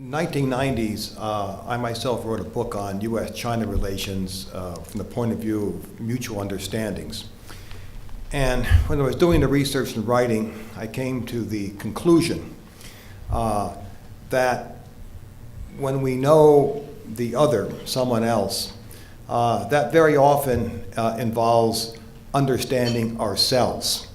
1990s, I myself wrote a book on U.S. China relations from the point of view of mutual understandings. And when I was doing the research and writing, I came to the conclusion that when we know the other, someone else, that very often involves understanding ourselves.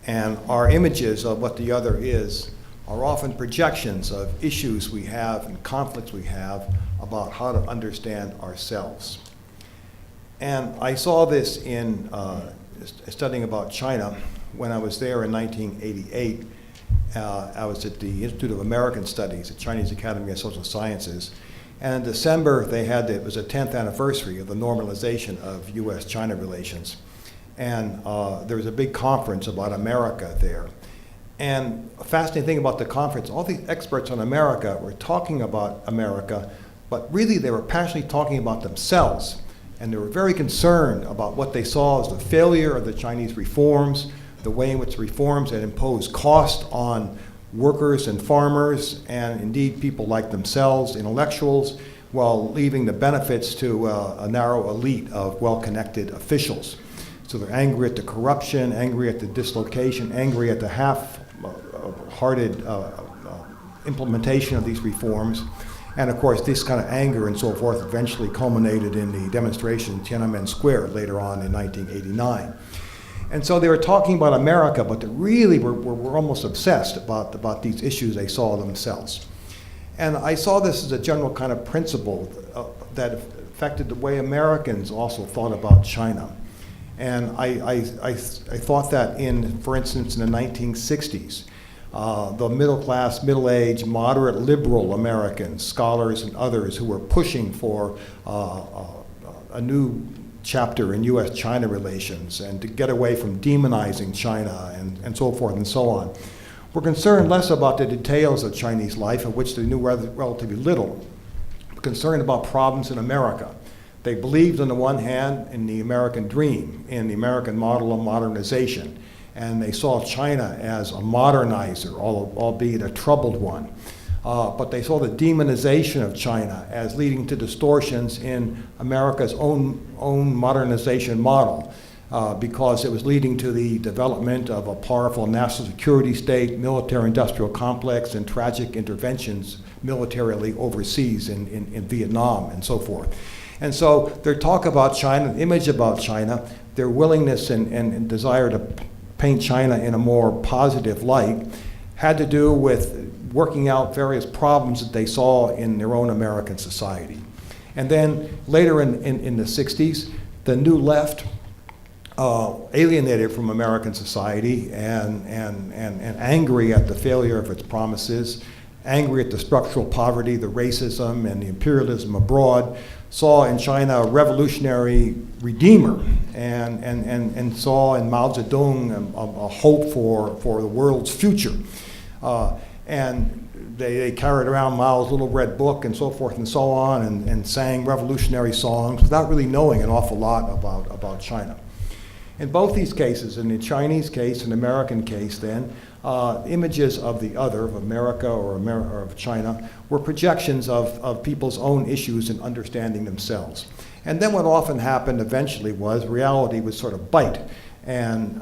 And our images of what the other is are often projections of issues we have and conflicts we have about how to understand ourselves. And I saw this in studying about China when I was there in 1988. I was at the Institute of American Studies at Chinese Academy of Social Sciences. And in December, it was the 10th anniversary of the normalization of U.S. China relations. And there was a big conference about America there. And a fascinating thing about the conference, all the experts on America were talking about America, but really they were passionately talking about themselves. And they were very concerned about what they saw as the failure of the Chinese reforms, the way in which reforms had imposed cost on workers and farmers, and indeed people like themselves, intellectuals, while leaving the benefits to a narrow elite of well-connected officials. So they're angry at the corruption, angry at the dislocation, angry at the half-hearted implementation of these reforms. And of course, this kind of anger and so forth eventually culminated in the demonstration in Tiananmen Square later on in 1989. And so they were talking about America, but they really were almost obsessed about these issues they saw themselves. And I saw this as a general kind of principle that affected the way Americans also thought about China. And I thought that for instance, in the 1960s, the middle class, middle-aged, moderate, liberal Americans, scholars and others who were pushing for a new chapter in U.S. China relations and to get away from demonizing China and so forth and so on, were concerned less about the details of Chinese life, of which they knew relatively little, but concerned about problems in America. They believed, on the one hand, in the American dream, in the American model of modernization, and they saw China as a modernizer, albeit a troubled one. But they saw the demonization of China as leading to distortions in America's own modernization model, because it was leading to the development of a powerful national security state, military-industrial complex, and tragic interventions militarily overseas in Vietnam and so forth. And so their talk about China, the image about China, their willingness and desire to paint China in a more positive light had to do with working out various problems that they saw in their own American society. And then later in the 60s, the new left alienated from American society and angry at the failure of its promises, angry at the structural poverty, the racism, and the imperialism abroad, saw in China a revolutionary redeemer and saw in Mao Zedong a hope for the world's future. And they carried around Mao's little red book and so forth and so on and sang revolutionary songs without really knowing an awful lot about China. In both these cases, in the Chinese case and American case then, images of the other, of America or of China, were projections of people's own issues in understanding themselves. And then what often happened eventually was reality would sort of bite. And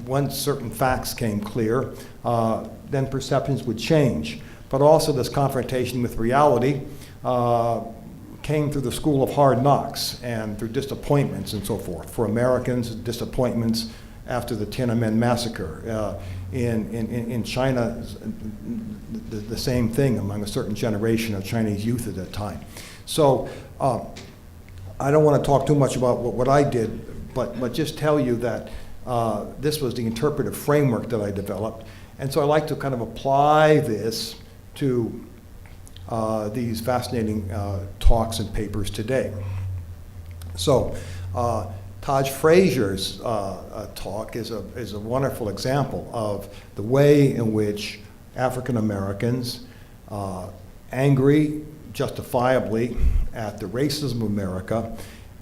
once certain facts came clear, then perceptions would change. But also this confrontation with reality came through the school of hard knocks and through disappointments and so forth. For Americans, disappointments after the Tiananmen massacre. In China, the same thing among a certain generation of Chinese youth at that time. So I don't want to talk too much about what I did, but just tell you that this was the interpretive framework that I developed. And so I like to kind of apply this to these fascinating talks and papers today. So Todd Frazier's talk is a wonderful example of the way in which African Americans, angry justifiably at the racism of America,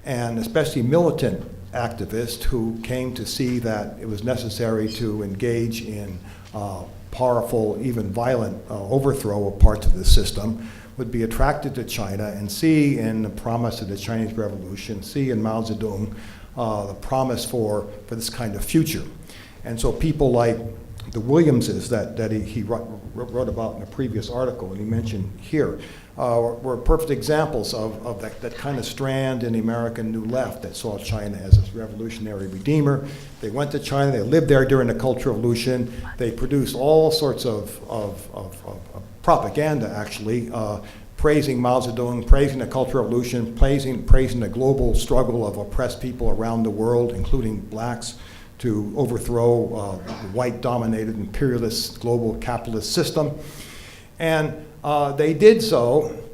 and especially militant activists who came to see that it was necessary to engage in powerful, even violent overthrow of parts of the system would be attracted to China and see in the promise of the Chinese Revolution, see in Mao Zedong the promise for this kind of future. And so people like the Williamses that he wrote about in a previous article and he mentioned here were perfect examples of that kind of strand in the American New Left that saw China as this revolutionary redeemer. They went to China, they lived there during the Cultural Revolution, they produced all sorts of propaganda, actually, praising Mao Zedong, praising the Cultural Revolution, praising the global struggle of oppressed people around the world, including blacks, to overthrow the white-dominated imperialist global capitalist system. And they did so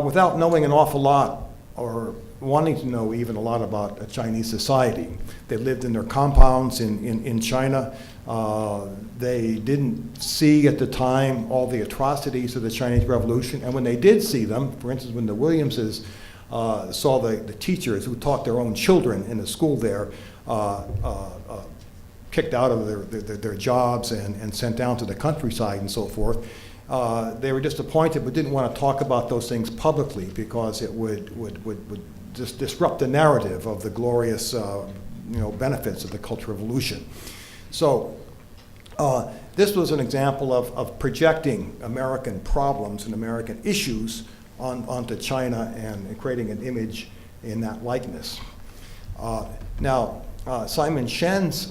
without knowing an awful lot or wanting to know even a lot about Chinese society. They lived in their compounds in China. They didn't see at the time all the atrocities of the Chinese Revolution. And when they did see them, for instance, when the Williamses saw the teachers who taught their own children in the school there kicked out of their jobs and sent down to the countryside and so forth, they were disappointed but didn't want to talk about those things publicly because it would just disrupt the narrative of the glorious benefits of the Cultural Revolution. So this was an example of projecting American problems and American issues onto China and creating an image in that likeness. Now, Simon Chen's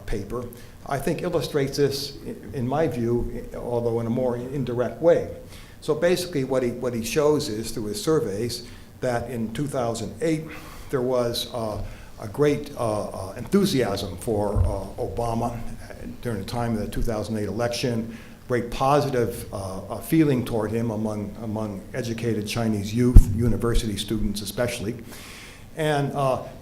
paper, I think, illustrates this, in my view, although in a more indirect way. So basically what he shows is, through his surveys, that in 2008 there was a great enthusiasm for Obama during the time of the 2008 election, great positive feeling toward him among educated Chinese youth, university students especially. And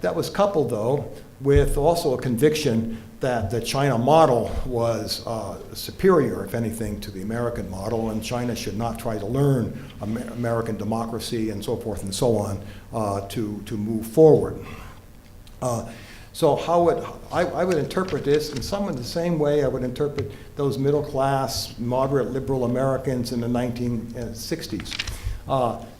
that was coupled, though, with also a conviction that the China model was superior, if anything, to the American model, and China should not try to learn American democracy and so forth and so on to move forward. So I would interpret this in some of the same way I would interpret those middle-class, moderate liberal Americans in the 1960s.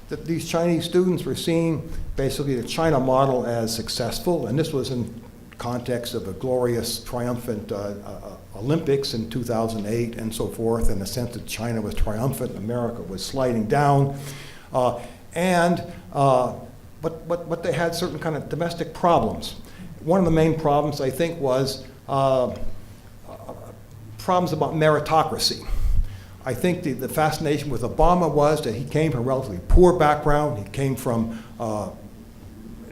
That these Chinese students were seeing basically the China model as successful, and this was in context of a glorious, triumphant Olympics in 2008 and so forth, in the sense that China was triumphant, America was sliding down, but they had certain kind of domestic problems. One of the main problems, I think, was problems about meritocracy. I think the fascination with Obama was that he came from a relatively poor background. He came from an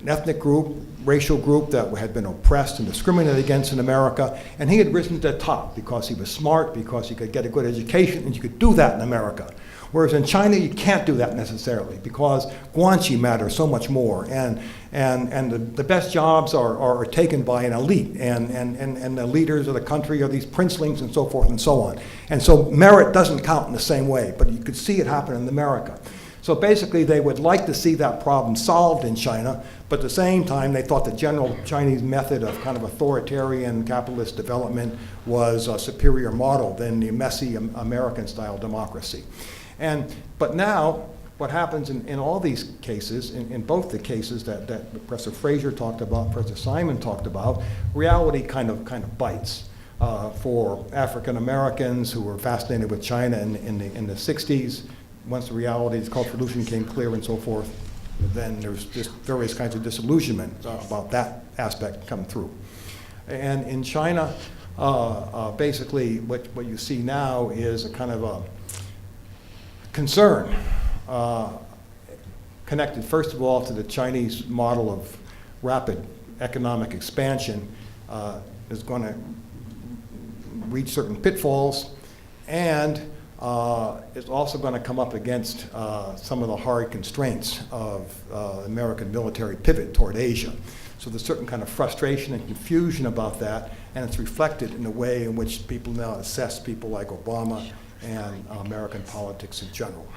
ethnic group, racial group that had been oppressed and discriminated against in America, and he had risen to the top because he was smart, because he could get a good education, and you could do that in America. Whereas in China, you can't do that necessarily because guanxi matters so much more, and the best jobs are taken by an elite, and the leaders of the country are these princelings and so forth and so on. And so merit doesn't count in the same way, but you could see it happen in America. So basically, they would like to see that problem solved in China, but at the same time, they thought the general Chinese method of kind of authoritarian capitalist development was a superior model than the messy American-style democracy. But now, what happens in all these cases, in both the cases that Professor Frazier talked about, Professor Simon talked about, reality kind of bites. For African Americans who were fascinated with China in the 60s, once the reality of the Cultural Revolution became clear and so forth, then there's just various kinds of disillusionment about that aspect come through. And in China, basically what you see now is a kind of a concern connected first of all to the Chinese model of rapid economic expansion is going to reach certain pitfalls, and is also going to come up against some of the hard constraints of American military pivot toward Asia. So there's certain kind of frustration and confusion about that, and it's reflected in the way in which people now assess people like Obama and American politics in general.